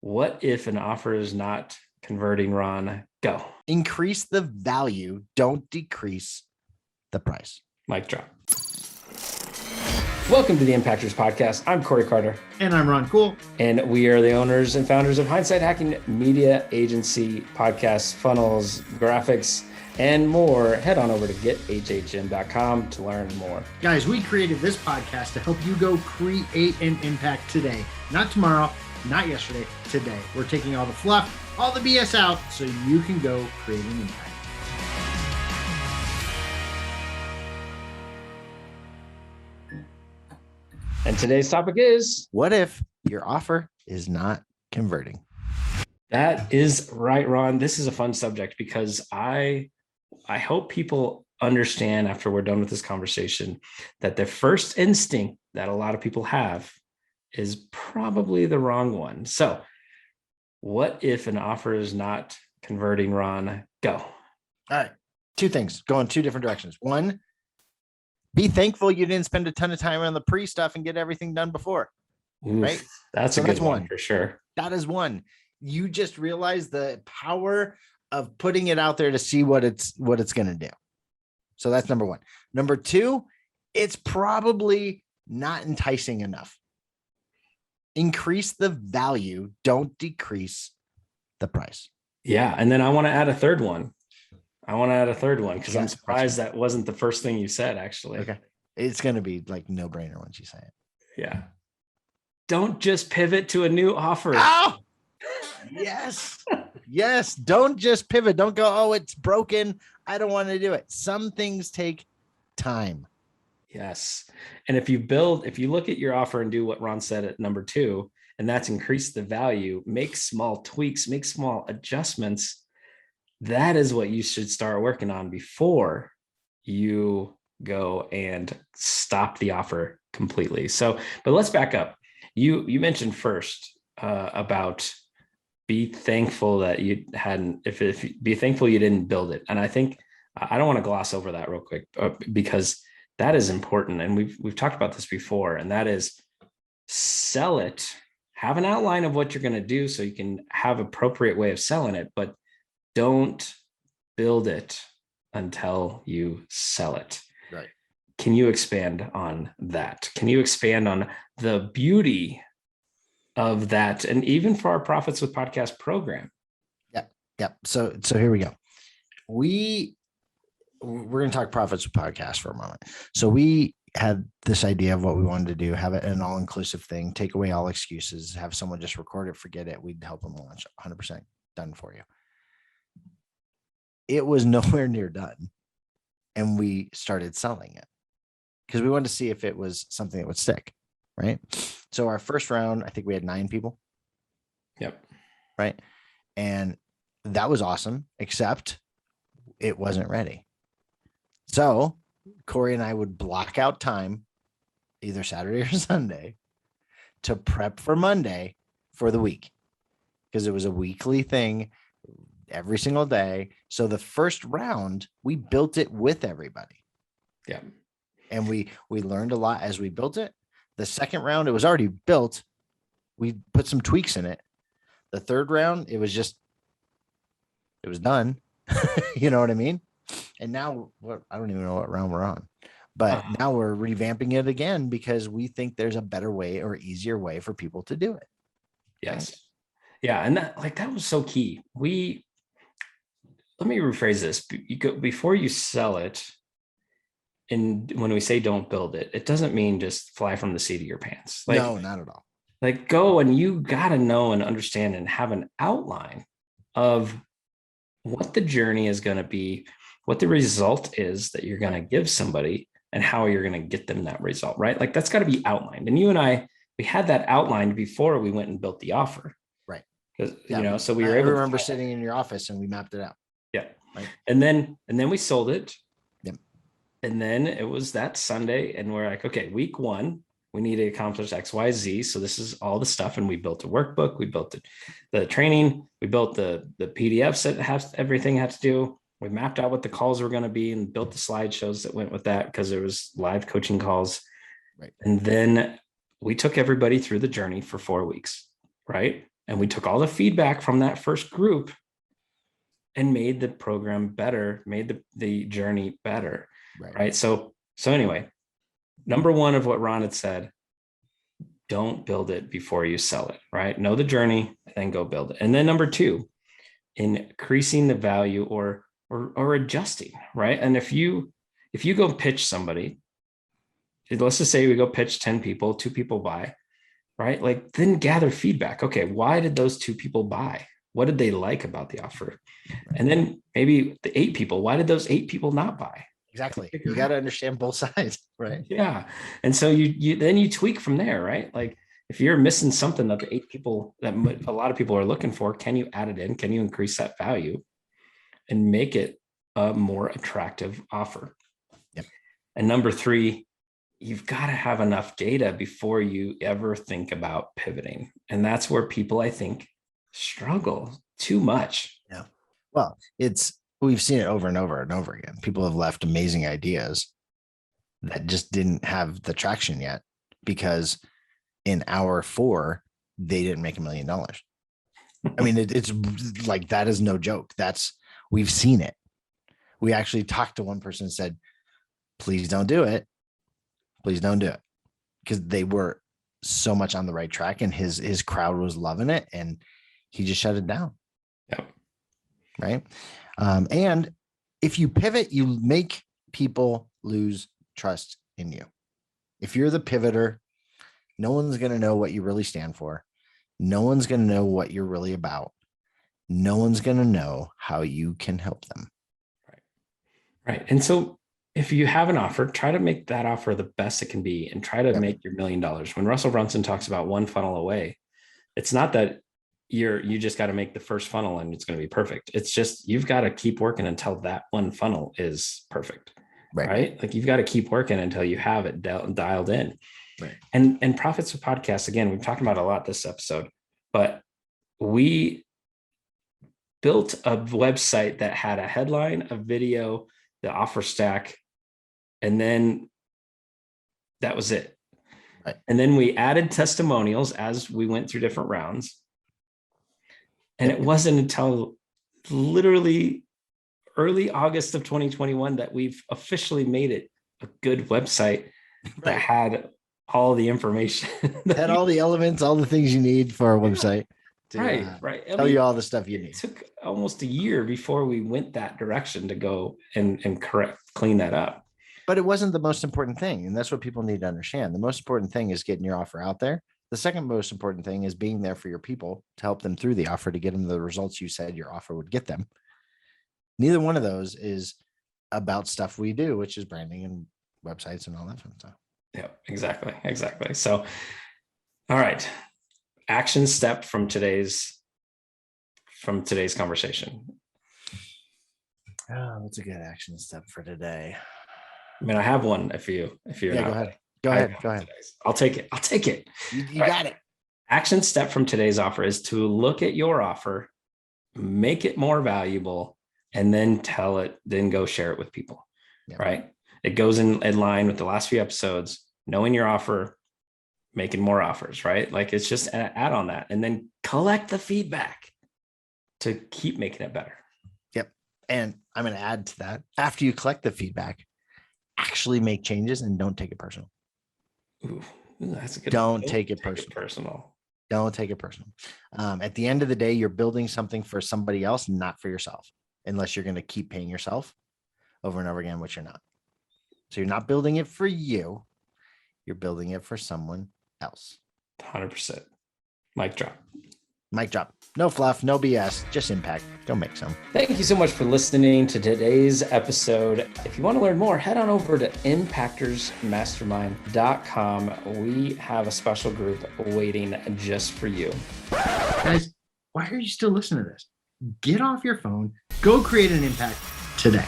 What if an offer is not converting, Ron? Go. Increase the value, don't decrease the price. Mic drop. Welcome to the Impactors Podcast. I'm Corey Carter. And I'm Ron Cool. And we are the owners and founders of Hindsight HacKing Media, agency, podcasts, funnels, graphics, and more. Head on over to gethhm.com to learn more. Guys, we created this podcast to help you go create an impact today. Not tomorrow, not yesterday, today. We're taking all the fluff, all the BS out so you can go create an impact. And today's topic is, what if your offer is not converting? That is right, Ron. This is a fun subject because I hope people understand after we're done with this conversation that the first instinct that a lot of people have is probably the wrong one. So what if an offer is not converting, Ron? Go. All right. Two things, go in two different directions. One, be thankful you didn't spend a ton of time on the pre stuff and get everything done before. Oof, right? That's a good one for sure. That is one. You just realize the power of putting it out there to see what it's going to do. So that's number one. Number two, it's probably not enticing enough. Increase the value, don't decrease the price. Yeah. And then I want to add a third one. Because I'm surprised that wasn't the first thing you said, actually. Okay. It's going to be like no brainer once you say it. Yeah. Don't just pivot to a new offer. Oh, yes. Yes. Don't just pivot. Don't go, oh, it's broken, I don't want to do it. Some things take time. Yes. And if you look at your offer and do what Ron said at number 2, and that's increase the value, make small tweaks, make small adjustments. That is what you should start working on before you go and stop the offer completely. So, but let's back up. You mentioned first about be thankful that you hadn't, be thankful you didn't build it. And I think I don't want to gloss over that real quick because that is important. And we've talked about this before, and that is sell it, have an outline of what you're going to do so you can have appropriate way of selling it, but don't build it until you sell it. Right. Can you expand on that? Can you expand on the beauty of that? And even for our Profits with Podcast program. Yeah. So here we go. We're going to talk Profits with Podcast for a moment. So we had this idea of what we wanted to do, have it an all-inclusive thing, take away all excuses, have someone just record it, forget it. We'd help them launch 100% done for you. It was nowhere near done. And we started selling it because we wanted to see if it was something that would stick. Right. So our first round, I think we had 9 people. Yep. Right. And that was awesome, except it wasn't ready. So Corey and I would block out time, either Saturday or Sunday, to prep for Monday for the week, because it was a weekly thing every single day. So the first round, we built it with everybody. Yeah. And we learned a lot as we built it. The second round, it was already built. We put some tweaks in it. The third round, it was done. You know what I mean? And now I don't even know what round we're on, but now we're revamping it again because we think there's a better way or easier way for people to do it. Yes. Right? Yeah. And that was so key. Let me rephrase this. Before you sell it, and when we say don't build it, it doesn't mean just fly from the seat of your pants. No, not at all. Go and you got to know and understand and have an outline of what the journey is going to be, what the result is that you're going to give somebody, and how you're going to get them that result, right? That's got to be outlined. And you and I, we had that outlined before we went and built the offer. Right. Because, so we were able to. I remember sitting in your office and we mapped it out. Yeah. Right. And then we sold it. Yep. And then it was that Sunday and we're like, okay, week 1, we need to accomplish X, Y, Z. So this is all the stuff. And we built a workbook. We built the training. We built the PDFs that everything had to do. We mapped out what the calls were going to be and built the slideshows that went with that because there was live coaching calls. Right. And then we took everybody through the journey for 4 weeks. Right. And we took all the feedback from that first group and made the program better, made the journey better. Right. So anyway, number one of what Ron had said, don't build it before you sell it, right? Know the journey, then go build it. And then number two, increasing the value or adjusting, right? And if you go pitch somebody, let's just say we go pitch 10 people, 2 people buy, right? Like then gather feedback. Okay, why did those 2 people buy? What did they like about the offer? And then maybe the 8 people, why did those 8 people not buy? Exactly. You got to understand both sides, right? Yeah. And so you tweak from there, right? Like if you're missing something that the 8 people that a lot of people are looking for, can you add it in? Can you increase that value and make it a more attractive offer? Yep. And number 3, you've got to have enough data before you ever think about pivoting. And that's where people, I think, struggle too much. Yeah. Well, we've seen it over and over and over again. People have left amazing ideas that just didn't have the traction yet because in hour 4, they didn't make $1 million. I mean, it's like, that is no joke. We've seen it. We actually talked to one person and said, please don't do it. Please don't do it. Because they were so much on the right track and his crowd was loving it and he just shut it down. Yeah. Right. And if you pivot, you make people lose trust in you. If you're the pivoter, no one's going to know what you really stand for. No one's going to know what you're really about. No one's going to know how you can help them. Right. And so if you have an offer, try to make that offer the best it can be and try to make your $1 million. When Russell Brunson talks about one funnel away, it's not that you just got to make the first funnel and it's going to be perfect. It's just, you've got to keep working until that one funnel is perfect. Right? Like you've got to keep working until you have it dialed in. Right. And Profits with Podcasts, again, we've talked about a lot this episode, but we built a website that had a headline, a video, the offer stack, and then that was it. Right. And then we added testimonials as we went through different rounds. And it wasn't until literally early August of 2021 that we've officially made it a good website that had all the information. Had all the elements, all the things you need for a website. Right. Tell you all the stuff you need. It took almost a year before we went that direction to go and clean that up. But it wasn't the most important thing. And that's what people need to understand. The most important thing is getting your offer out there. The second most important thing is being there for your people to help them through the offer to get them the results you said your offer would get them. Neither one of those is about stuff we do, which is branding and websites and all that fun stuff. Yeah, exactly. So, all right. Action step from today's conversation. Oh, that's a good action step for today. I mean, I have one if you're not. Go ahead. I'll take it. You got it. Action step from today's offer is to look at your offer, make it more valuable, and then then go share it with people. Yep. Right. It goes in line with the last few episodes, knowing your offer, making more offers, right? Like it's just add on that and then collect the feedback to keep making it better. Yep. And I'm going to add to that. After you collect the feedback, actually make changes and don't take it personal. Ooh, that's a good. Don't take it personal. Don't take it personal. At the end of the day, you're building something for somebody else, not for yourself, unless you're going to keep paying yourself over and over again, which you're not. So you're not building it for you. You're building it for someone else. 100%. Mic drop. No fluff, no BS, just impact. Go make some. Thank you so much for listening to today's episode. If you want to learn more, head on over to impactorsmastermind.com. We have a special group waiting just for you. Guys, why are you still listening to this? Get off your phone, go create an impact today.